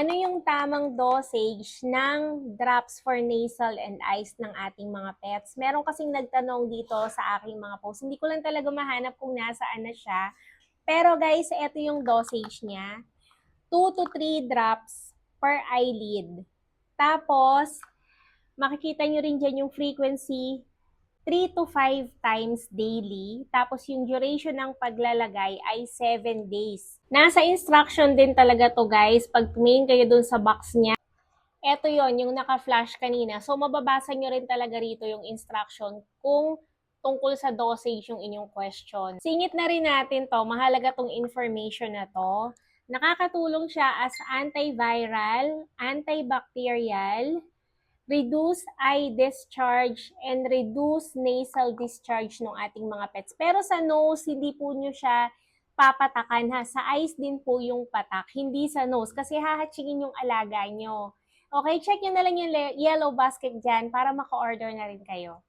Ano yung tamang dosage ng drops for nasal and eyes ng ating mga pets? Meron kasing nagtanong dito sa aking mga post. Hindi ko lang talaga mahanap kung nasaan na siya. Pero guys, ito yung dosage niya. 2 to 3 drops per eyelid. Tapos, makikita nyo rin dyan yung frequency 3 to 5 times daily. Tapos yung duration ng paglalagay ay 7 days. Nasa instruction din talaga to guys. Pag tumingin kayo dun sa box niya, eto yon yung naka-flash kanina. So mababasa nyo rin talaga rito yung instruction kung tungkol sa dosage yung inyong question. Singit na rin natin to. Mahalaga tong information na to. Nakakatulong siya as antiviral, antibacterial, reduce eye discharge, and reduce nasal discharge ng ating mga pets. Pero sa nose, hindi po nyo siya papatakan ha. Sa eyes din po yung patak, hindi sa nose. Kasi hahatchingin yung alaga nyo. Okay, check nyo na lang yung yellow basket dyan para maka-order na rin kayo.